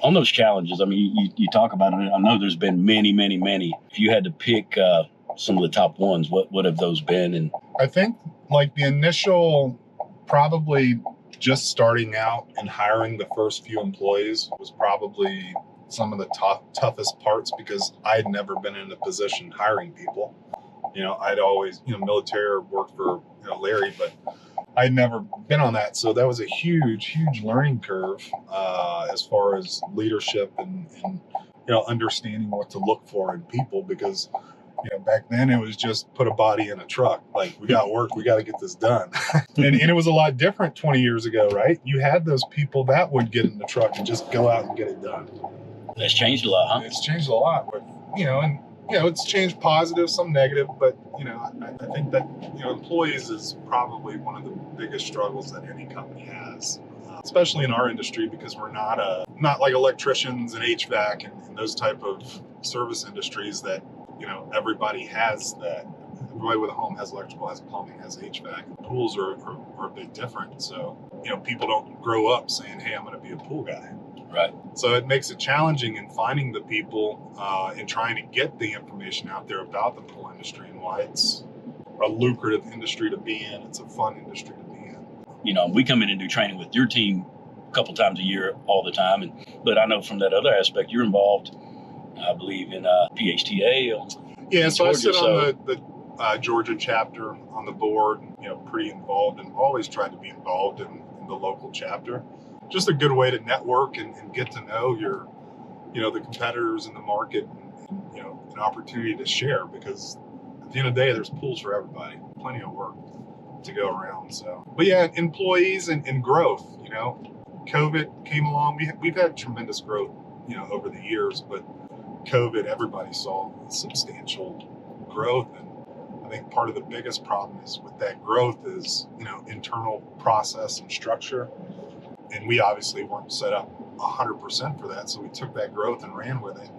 On those challenges, I mean, you talk about it. I know there's been many, many, many. If you had to pick some of the top ones, what have those been? And I think like the initial, probably just starting out and hiring the first few employees was probably some of the toughest parts, because I had never been in a position hiring people. I'd always, military worked for, Larry, but I'd never been on that. So that was a huge, huge learning curve as far as leadership and understanding what to look for in people, because, back then it was just put a body in a truck. Like, we got work, we got to get this done. and it was a lot different 20 years ago, right? You had those people that would get in the truck and just go out and get it done. That's changed a lot, huh? It's changed a lot, but, it's changed positive, some negative, but, I think that, employees is probably one of the biggest struggles that any company has, especially in our industry, because we're not like electricians and HVAC and those type of service industries that, everybody has that. Everybody with a home has electrical, has plumbing, has HVAC. Pools are a bit different. So, people don't grow up saying, hey, I'm going to be a pool guy. Right. So it makes it challenging in finding the people and trying to get the information out there about the pool industry and why it's a lucrative industry to be in. It's a fun industry to be in. We come in and do training with your team a couple times a year, all the time. But I know from that other aspect, you're involved, I believe, in PHTA. Yeah, so Georgia, I sit on the Georgia chapter on the board, pretty involved, and always tried to be involved in the local chapter. Just a good way to network and get to know your, the competitors in the market, and an opportunity to share, because at the end of the day, there's pools for everybody, plenty of work to go around. So, but yeah, employees and growth, COVID came along. We've had tremendous growth, over the years, but COVID, everybody saw substantial growth. And I think part of the biggest problem is with that growth is, internal process and structure. And we obviously weren't set up 100% for that. So we took that growth and ran with it.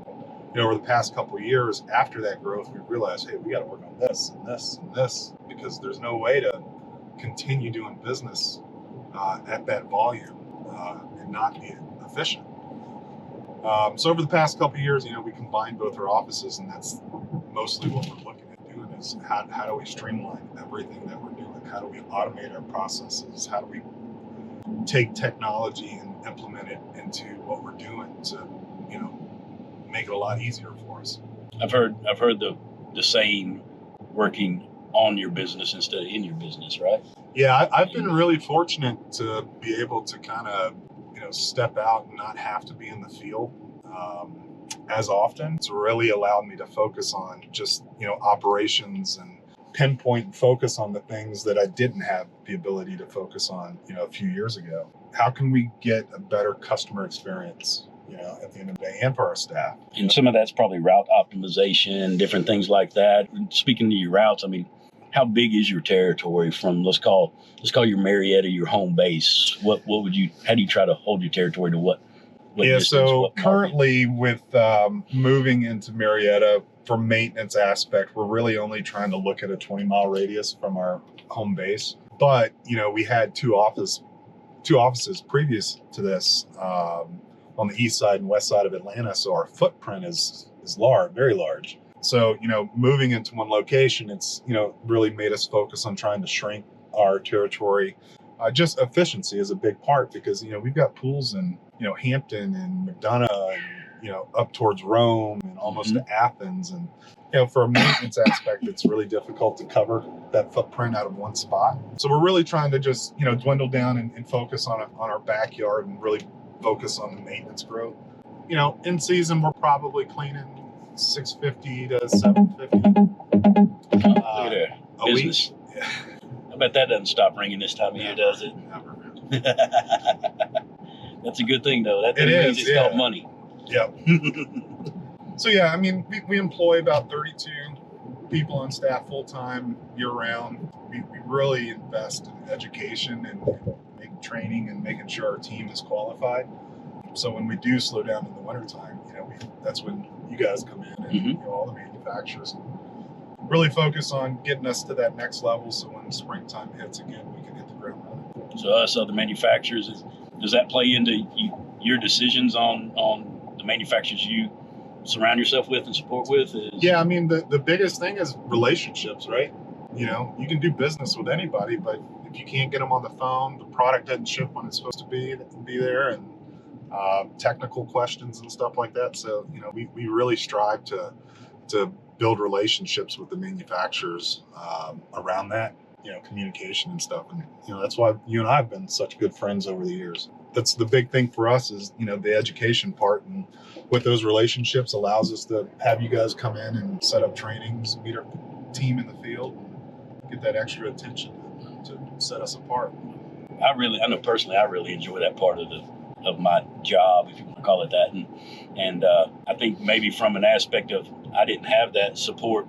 Over the past couple of years after that growth, we realized, hey, we got to work on this and this and this, because there's no way to continue doing business at that volume and not be efficient. So over the past couple of years, we combined both our offices, and that's mostly what we're looking at doing is how do we streamline everything that we're doing? How do we automate our processes? How do we take technology and implement it into what we're doing to, make it a lot easier for us. I've heard the saying, working on your business instead of in your business, right? Yeah, I've been really fortunate to be able to kind of, step out and not have to be in the field as often. It's really allowed me to focus on just, operations and pinpoint and focus on the things that I didn't have the ability to focus on, a few years ago. How can we get a better customer experience, at the end of the day, and for our staff? And some of that's probably route optimization, different things like that. Speaking to your routes, I mean, how big is your territory from, let's call your Marietta your home base? How do you try to hold your territory to what distance, so currently with moving into Marietta, for maintenance aspect, we're really only trying to look at a 20-mile radius from our home base. But, we had two offices previous to this on the east side and west side of Atlanta. So our footprint is large, very large. So, moving into one location, it's, really made us focus on trying to shrink our territory. Just efficiency is a big part, because, we've got pools in, Hampton and McDonough and, up towards Rome and almost to Athens. And, for a maintenance aspect, it's really difficult to cover that footprint out of one spot. So we're really trying to just, dwindle down and focus on our backyard and really focus on the maintenance growth. In season, we're probably cleaning 650 to 750 look at there. a Business. week. Yeah. I bet that doesn't stop ringing this time of year, does it? Never. That's a good thing, though. That It means is, it's called money. Yep. So yeah, I mean, we employ about 32 people on staff full-time year-round. We really invest in education and training and making sure our team is qualified. So when we do slow down in the wintertime, that's when you guys come in and all the manufacturers really focus on getting us to that next level. So when springtime hits again, we can hit the ground running. So us other manufacturers, does that play into your decisions on the manufacturers you surround yourself with and support with is? Yeah, I mean, the biggest thing is relationships, right? You know, you can do business with anybody, but if you can't get them on the phone, the product doesn't ship when it's supposed to be there, and technical questions and stuff like that. So, you know, we really strive to build relationships with the manufacturers around that, you know, communication and stuff. And, you know, that's why you and I have been such good friends over the years. That's the big thing for us is, you know, the education part, and with those relationships allows us to have you guys come in and set up trainings, meet our team in the field, and get that extra attention to set us apart. I know personally, I really enjoy that part of my job, if you want to call it that. And I think maybe from an aspect of, I didn't have that support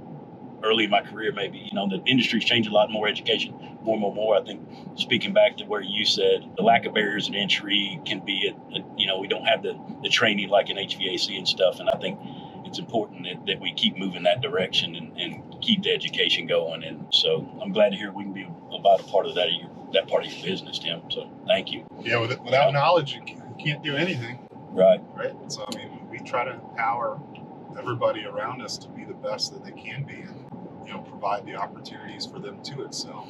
early in my career. Maybe, you know, the industry's changed a lot, more education, more. I think speaking back to where you said the lack of barriers of entry can be, you know, we don't have the training like in HVAC and stuff. And I think it's important that we keep moving that direction and keep the education going. And so I'm glad to hear we can be about a part of that part of your business, Tim. So thank you. Yeah, without knowledge, you can't do anything. Right. So, I mean, we try to empower everybody around us to be the best that they can be, and, you know, provide the opportunities for them to excel.